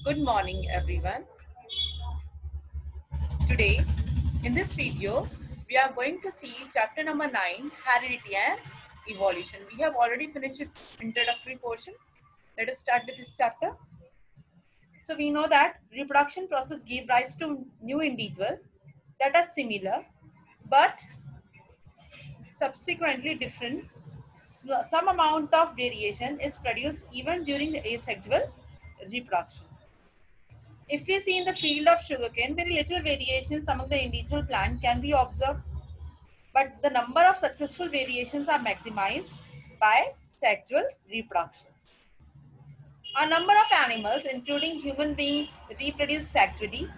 Good morning, everyone. Today, in this video, we are going to see chapter number 9, Heredity and Evolution. We have already finished its introductory portion. Let us start with this chapter. So we know that reproduction process give rise to new individuals that are similar but subsequently different. Some amount of variation is produced even during the asexual reproduction. If we see in the field of sugarcane, very little variations among the individual plant can be observed, but the number of successful variations are maximized by sexual reproduction. A number of animals, including human beings, reproduce sexually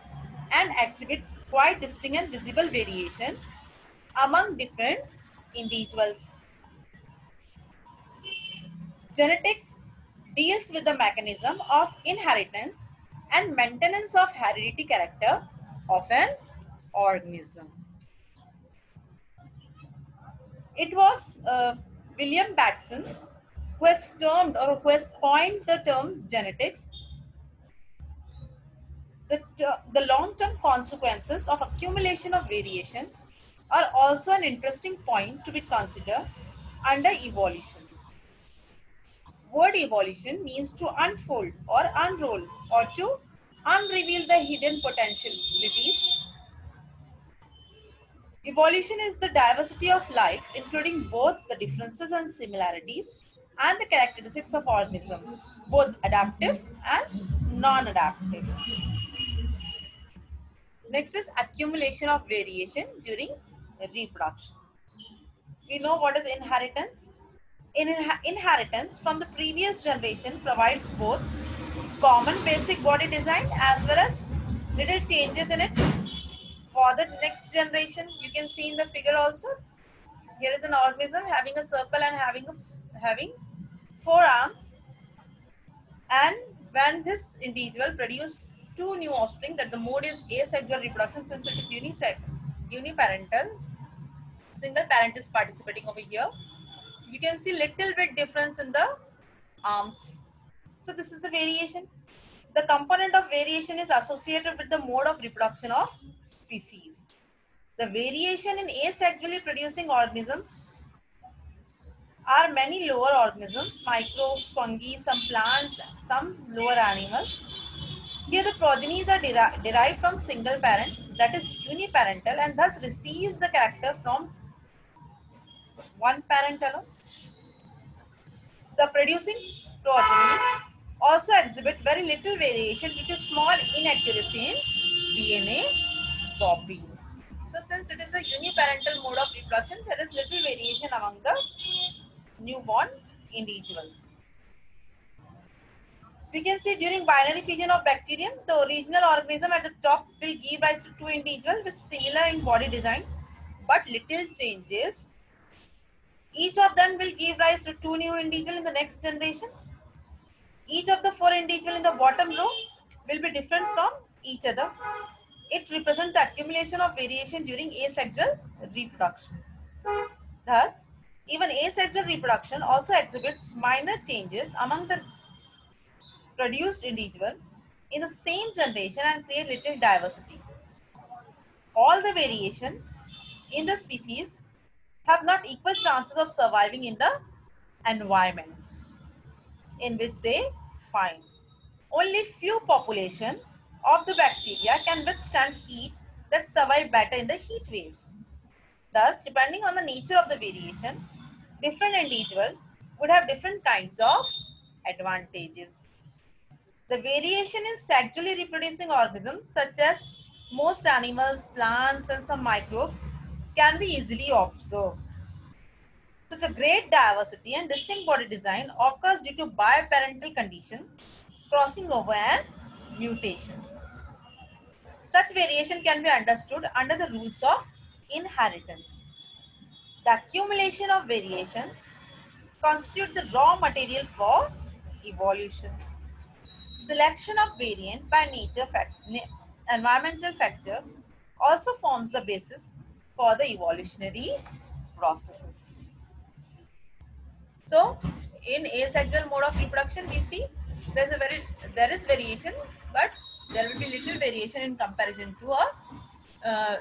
and exhibit quite distinct and visible variation among different individuals. Genetics deals with the mechanism of inheritance and maintenance of hereditary character of an organism. It was William Batson who has termed or who has coined the term genetics. The long-term consequences of accumulation of variation are also an interesting point to be considered under evolution. Word evolution means to unfold or unroll or to unreveal the hidden potentialities. Evolution is the diversity of life, including both the differences and similarities and the characteristics of organisms, both adaptive and non-adaptive. Next is accumulation of variation during reproduction. We know what is inheritance. Inheritance from the previous generation provides both common basic body design as well as little changes in it for the next generation. You can see in the figure also. Here is an organism having a circle and having four arms, and when this individual produces two new offspring, that the mode is asexual reproduction since it is uniparental. Single parent is participating over here. You can see little bit difference in the arms. So this is the variation. The component of variation is associated with the mode of reproduction of species. The variation in asexually producing organisms are many lower organisms, microbes, fungi, some plants, some lower animals. Here the progenies are derived from single parent, that is uniparental, and thus receives the character from one parent alone. The producing progeny also exhibit very little variation due to small inaccuracy in DNA copy. So since it is a uniparental mode of reproduction, there is little variation among the newborn individuals. We can see during binary fission of bacterium, the original organism at the top will give rise to two individuals with similar in body design but little changes. Each of them will give rise to two new individuals in the next generation. Each of the four individuals in the bottom row will be different from each other. It represents the accumulation of variation during asexual reproduction. Thus, even asexual reproduction also exhibits minor changes among the produced individual in the same generation and create little diversity. All the variation in the species have not equal chances of surviving in the environment in which they find. Only few population of the bacteria can withstand heat that survive better in the heat waves. Thus, depending on the nature of the variation, different individuals would have different kinds of advantages. The variation in sexually reproducing organisms such as most animals, plants and some microbes can be easily observed. Such a great diversity and distinct body design occurs due to biparental condition, crossing over and mutation. Such variation can be understood under the rules of inheritance. The accumulation of variations constitute the raw material for evolution. Selection of variant by environmental factor also forms the basis for the evolutionary processes. So, in asexual mode of reproduction, we see there is variation, but there will be little variation in comparison to a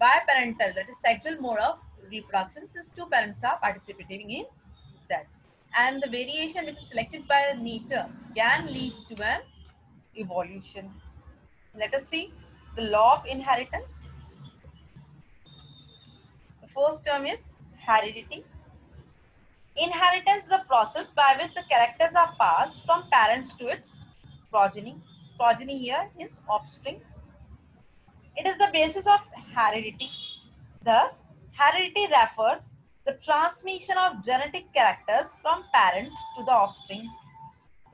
biparental, that is sexual mode of reproduction, since two parents are participating in that. And the variation which is selected by nature can lead to an evolution. Let us see the law of inheritance. The first term is heredity. Inheritance is the process by which the characters are passed from parents to its progeny. Progeny here is offspring. It is the basis of heredity. Thus, heredity refers the transmission of genetic characters from parents to the offspring.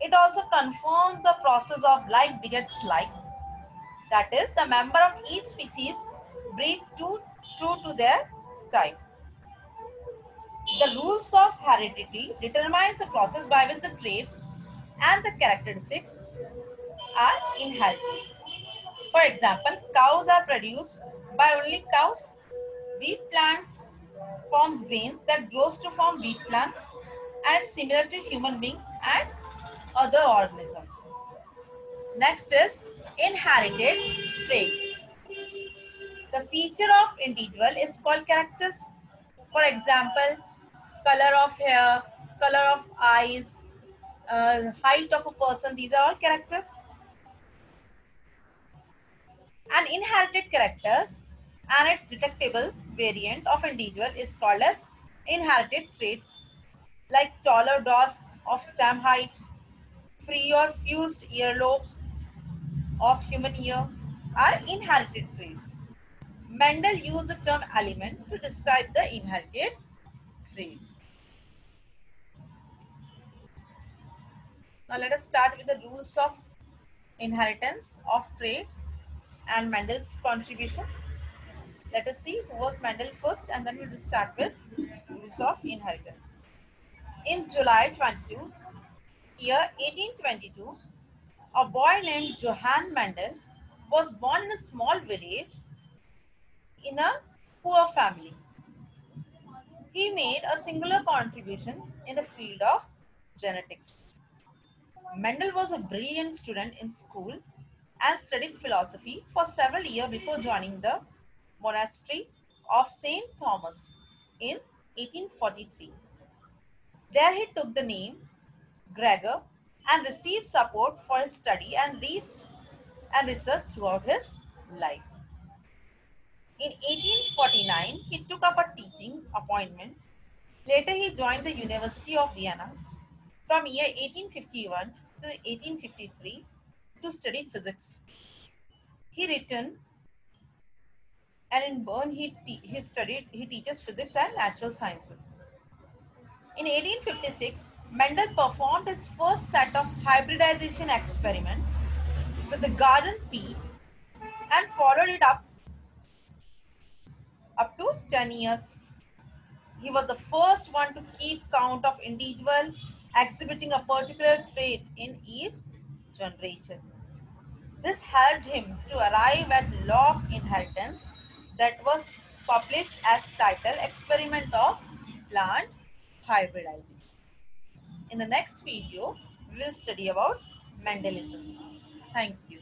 It also confirms the process of like begets like. That is, the member of each species breed true to their kind. The rules of heredity determines the process by which the traits and the characteristics are inherited. For example, cows are produced by only cows. Wheat plants forms grains that grows to form wheat plants, and similar to human being and other organisms. Next is inherited traits. The feature of individual is called characters. For example, color of hair, color of eyes, height of a person, these are all character. An inherited characters and its detectable variant of individual is called as inherited traits, like taller dwarf of stem height, free or fused earlobes of human ear are inherited traits. Mendel used the term element to describe the inherited traits. Now let us start with the rules of inheritance of trait and Mendel's contribution. Let us see who was Mendel first, and then we will start with rules of inheritance. In July 22, year 1822, a boy named Johann Mendel was born in a small village in a poor family. He made a singular contribution in the field of genetics. Mendel was a brilliant student in school and studied philosophy for several years before joining the monastery of St. Thomas in 1843. There he took the name Gregor and received support for his study and research throughout his life. In 1849, he took up a teaching appointment. Later, he joined the University of Vienna from year 1851 to 1853 to study physics. He returned, and in Bern he teaches physics and natural sciences. In 1856, Mendel performed his first set of hybridization experiment with the garden pea and followed it up to 10 years. He was the first one to keep count of individual exhibiting a particular trait in each generation. This helped him to arrive at law of inheritance that was published as title Experiment of Plant Hybridization. In the next video, we will study about Mendelism. Thank you.